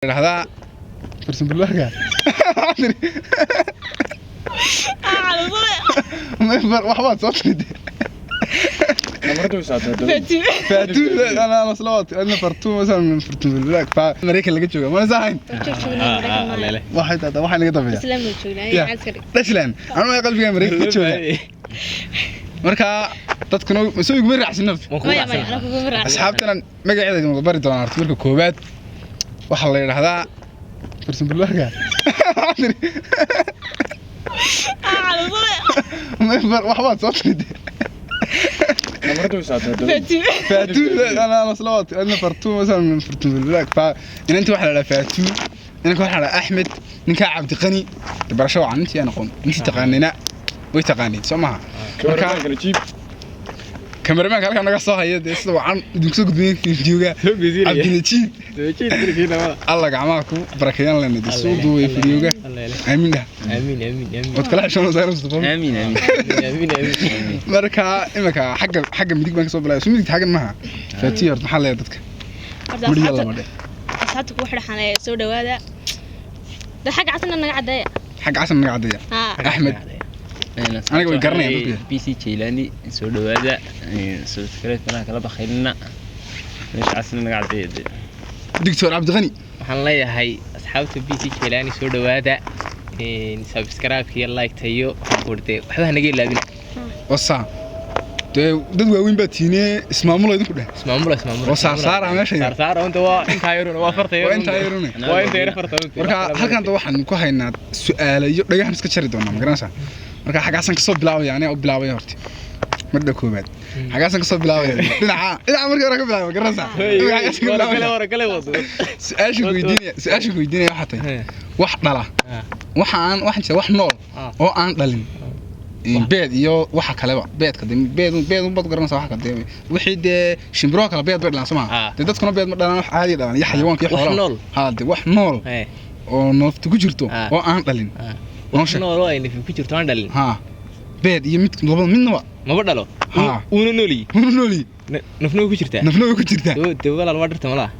هذا فرسم بالله ما يفرق وحبات صوتي فاتو انا صلوات انا فرتو مثلا من فرتو بالله فامريكا اللي جوجا ما زاين واحد هذا واحد اللي قطع اسلام جوجنا عسكري اسلام انا ما قلبي امريكا جوجا marka dadkuna soo igu raacsan asxaabtana magaceeda ma bari doonaa marka koobaad waxa la yiraahdaa فرسم بالله ما يفرق وحبات صوتي فاتو انا صلوات انا فرتو مثلا من فرتو بالله ان انت واحد على فاتو انك واحد على احمد انك عبد غني برشا عن انت انا قوم انت تقانينا ويتقانين سمعها كاميرمان halka naga soo hayay sida waxaan idin soo gudbiyay fiidiyowga Abdinajiib Allah gacmaha ku barakeeyaan lana soo duubay fiidiyowga aamin wad kala xishoon saaran Mustafa aamin marka imaka xagga midig baan ka soo bilaabay midig xaggan maaha faatiyar maxaa leeyahay dadka mudiyada lama dheh asxaabtu ku xidhanay soo dhawaada dad xagga casna naga cadeeya Ahmed أنا قوي قرني بي سي جيلاني سود هذا سبسكرايب أنا كلا بخيلنا مش عسلنا قاعد دكتور عبد الغني والله هاي أصحاب بي سي جيلاني سود هذا سبسكرايب كي لايك تيو ورده وحده نجي لابنا وصا dad waaweyn baa tiine ismaamulo idinku dheh ismaamulo saar meesha saar inta waa inta yaruna waa fartay inta yar fartay marka halkan waxaan ku haynaa su'aalo iyo dhagax iska jari doonaa magaranaysa marka xagaasan ka soo bilaabay yani oo bilaabay horti madda koobaad xagaasan ka soo bilaabay dhinaca markii hore ka bilaabay magaranaysa kale wado su'aashu weydiinaya waxa tahay wax dhala waxaan wax nool oo aan dhalin beed iyo waxa kaleba beedka beed bad garanaysa waxa ka deemay wixii de shimbiro kala beed bad laasma dadkuna beed ma dhalaan wax caadi dhalaan iyo xayawaanka iyo xoolaha haade wax nool oo nooftu ku jirto oo aan dhalin wax nool oo ay ku jirto aan dhalin beed iyo mid labada midna ma dhalo una nooli nafnoo ku jirta de walaal waa dhirta malaha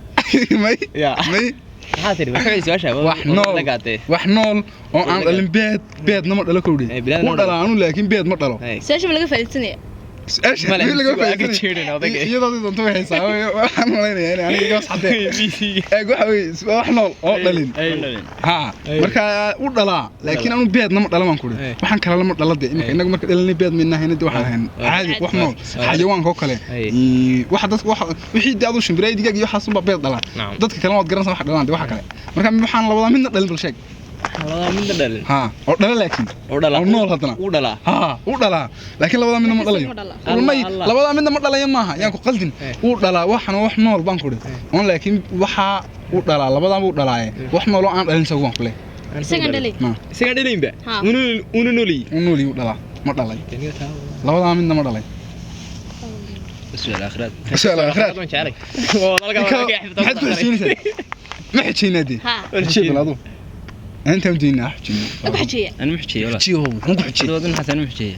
may حاضر waxay soo shaabay wax nool oo aan dhalin beed nama dhalo kowdii oo dhalaanu laakiin beed ma dhalo saasha laga faa'iideysanaya laga faa'iideysanaya iyadoo doonto waxay saabay waxaan maleynayaa in aniga gaas xadee waxa wax nool oo dhalin marka u dhalaa laakiin aanu beed nama dhalo man ku dhig waxaan kala lama dhalade inaga marka dhalinay beed midna haynad waxaan ahayn caadi wax nool xayawaanka kale waxa dadku wixii daadu shimbiray digaag iyo xasun ba beed dhalaa dadka kale waad garanaysaa wax dhalaan waxa kale marka waxaan labada midna dhalin bal sheeg midna dhalin oo dhala laakiin oo nool hadana u dhala laakiin labada midna ma dhalayo labada midna ma dhalayo maaha yaan ku qaldin uu dhala waxana wax nool baan ku dhig oo laakiin waxa uu dhala labada uu dhalaaye wax nool oo aan dhalin saw waan ku leey isaga dhalin ba una nooli u dhala ma dhalay labada midna ma dhalay السؤال الآخرات ما حكينا دي شيء بلادو انت مدينا حكي انا محكي ولا حكي هو مو حكي دودن حسن محكي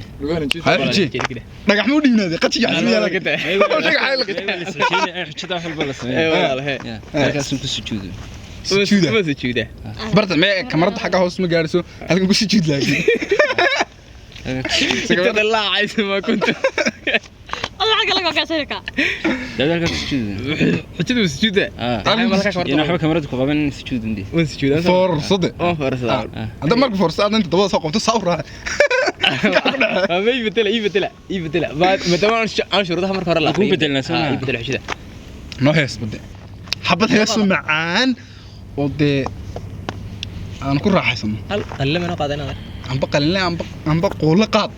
حكي دغح مو دينا دي قتي انا دغح حكيدا في البلس اي والله هي كاسم كسجود سجوده برت ما كاميرada xaga hoos ma gaarso halkan ku sujuud laakiin سكت الله عايز ما كنت الله حق لك كاسرك دابا حكيت سجود انا حبا كاميرا كوبان سجود عندي سجود فور صدق هذا مرق فور صدق انت دابا سوق تصور ما يبدل ما دام انا شروطها مركه لا يبدلنا سمع يبدل حشده نو هيس بده حبه هيس معان ودي انا كل راحيسن هل ما قادنا عم بقلنا عم بقول قاد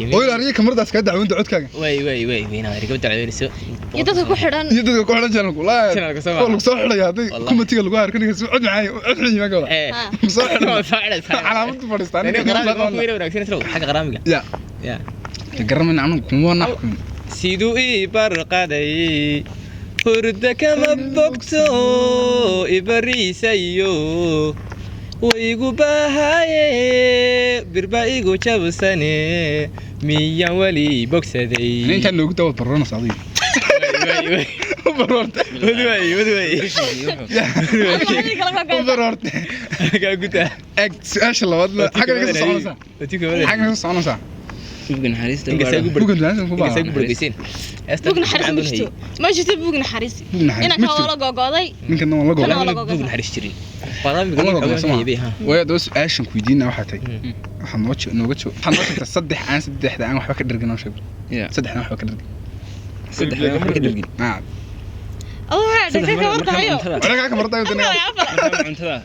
وي اريك كاميرadaas ka dacwin codkaaga way weena ariga dacweynayso yadada ku xidhan channel wallahi soo xidhay hadii kumatiga lagu arkanayo soo cod macay cod xidhay ma gala soo xidhay calaamad fadhiistaan ku weera wanaagsan xaga qaraamiga ya garamin anu kuma naxkum sidoo ii barqaday hurda kama bogto ibarisayo waygu bahaye birba igu jabsane miyan wali bogsaday inta noogu dawad barona saadiyo برورت ودوي برورت قاعد ايش الله والله حاجه صعبه حاجه صعبه بوغن حارس بوغن لازم كوبا برجسين بوغن حارس مشتو ما جيت بوغن حارس انا كان ولا غوغوداي ninkan waa la go'ay بوغن حارس جري فاضل بيها way doos aashan ku weydiina waxa tay waxaan nooga joogtaa saddex aan waxba ka dhirgin oo sheeg saddexna waxba ka dhirgin anaga ka martay cuntada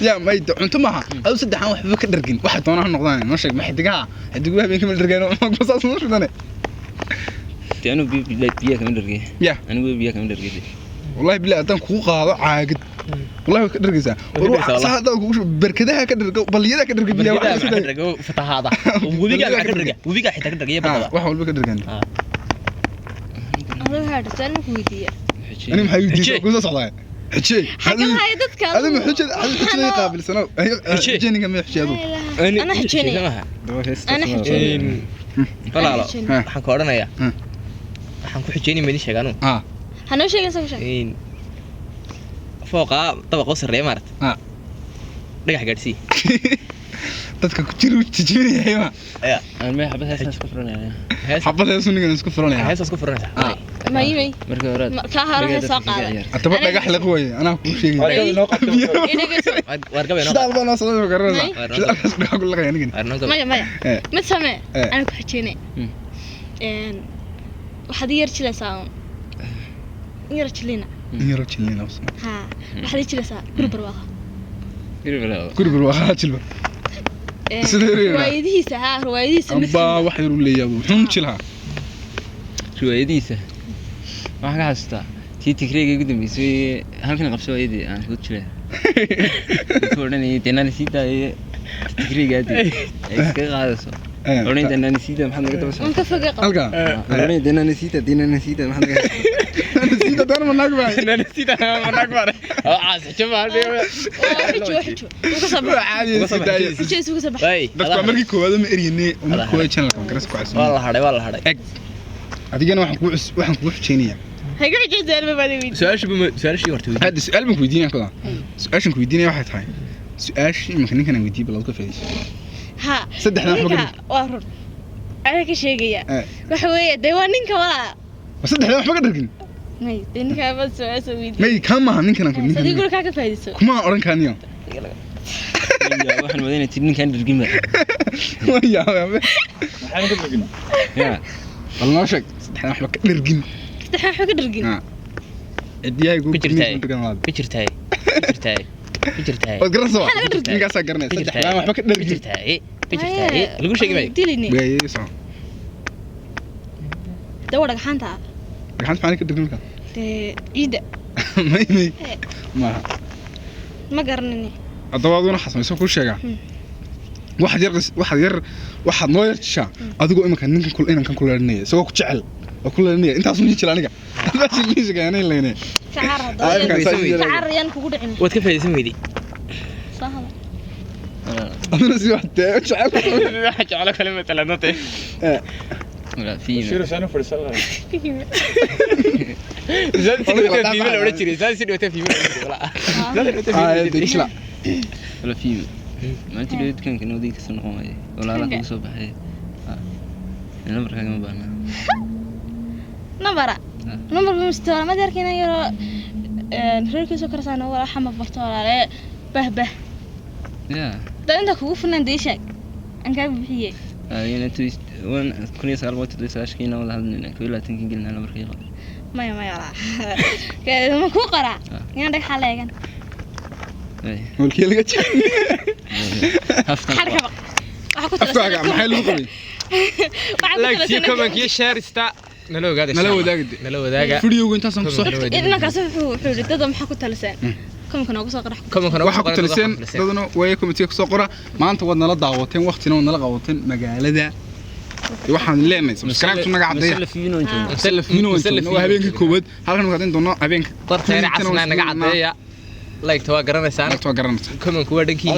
ya may cunto maaha adu saddex aan waxba ka dhirgin waxa doonaa noqdaan noo sheeg ma xidigaa xidigu habeen kama dhirgeen ma saas noo shidane تانو بيا كمان درجة يا أنا بيا كمان درجة والله بالله أنت كوخ هذا عاقد والله كدرجة سا وروح هذا وش بركدها كدرجة بليدها كدرجة بيا واحد كدرجة فتح هذا وبيجا كدرجة وبيجا حتى كدرجة يبغى واحد ولا كدرجة أنا هذا سألني كويدية أنا محيودي كوزا صلاة حشي هذا محشي هذا قابل سنة حشيني كم يحشي هذا أنا حشيني أنا حشيني فلا لا حنكورنا يا waxaan ku xijeenay meedii sheegano hanoo sheegaysa ku sheeg fooqa dabaqo sareeyo maarta dhagax gaadhsi dadka ku jiro tijiinayay ma aan ma xabadaas isku furanaya xabadaas ninkan isku furanaya hees isku furanaya may marka hore ka harahay soo qaaday ataba dhagax la qoyay anaa ku sheegay warqabay noo sidoo baan soo garanaysa sidoo dhagax ku laqay ninkan maya mid samee aan ku xijeenay waxaad yarjilaysaa yarjilina ha waxaad yarjilaysaa gurbar waaqa jilba ruwaayadiisa midka wax yar u leeyahay wuxuu jilaa ruwaayadiisa waxa ka xasuustaa tii tigreega ugu dambeysay halkan qabso ayadii aan ku jiray koodhanay deena siida tigreega ay iska qaadayso أورين دينا نسيته محمد قدر بس. أنت فقط. ألقى. أورين دينا نسيته محمد قدر. نسيته ده من نقبة. نسيته من نقبة. عايز شوف هذا. حجو. وقصب. عادي. حجو وقصب. باي. دكتور أمريكا كوادم إريني ومكواد channel كم كرس كويس. والله هذا. أدينا واحد كويس شينية. هيقول لك زين ما بدي. سؤال شيء ورتوي. هذا سؤال مكويدين كذا. سؤال شنكويدين واحد هاي. سؤال شيء ممكن كنا نوديه بلاد كفيش. ها صدقنا محمد وارد أنا كشيء وحوي ديوانين كولا صدقنا محمد قدركن ماي دينك بس سويت ماي كم ما هنين كنا كنا صدق يقول كاك فايدسو كم أورن كانيو يا واحد مدينة تبين كان درجين بقى يا حاجة درجين يا والله ما شك صدقنا محمد قدركن صدقنا محمد قدركن الدياي يقول بيجرتاي وقرصوا نقاس قرني صدقنا محمد قدركن بيجرتاي لقول شيء جميل ديليني بيجي صح دورك حانتا حانت فاني قدركن كان عيدة ماي ما قرنني الضوابط حسن يسوي كل شيء واحد نوير شا أدقوا إما كان كل إنا كان كل النية سووا كتشعل وكل النية أنت أصلا جيت لانيك بس اللي شو يعني اللي هنا شعر ينكود عين وكيف يسمي دي سهل أنا نسي واحد شعل على كلمة لعنته لا في شيرو سانو فرسالة زاد سيدو تفيمل ولا تشري زاد سيدو تفيمل ولا ديش لا ولا في ما تريد كان كانوا ذيك السنة ولا لا تصبح هاي النمبر كان ما بعنا نمبر بمستوى ما دركنا يرى نفرق سكر سنة ولا حمى برتقال على به يا ده عندك خوفنا نديشك أنك بحية يعني تويست وين كوني صار وقت تويست عشكينا ولا هذا كويلا تنكين قلنا على بركي غادي ما يرى كذا مكو قرا عندك حالة كان والكيل قتش حركة بقى أفكار ما حلو قوي لا كذي كمان كي شهر استا نلو داقة فيديو أنت أصلا صح إنك كسب حول تدم حكوا تلسان كم كانوا قصة قرح waxaa ku taliseen dadana way committee ku soo qora maanta wadna la daawateen waqtina wadna la qawateen magaalada waxaan leenahay subscribe naga cadeeya waa habeenkii koowaad halkan waxaan doono habeenka darteena casna naga cadeeya like tawa garanaysan comment ku wadhankiina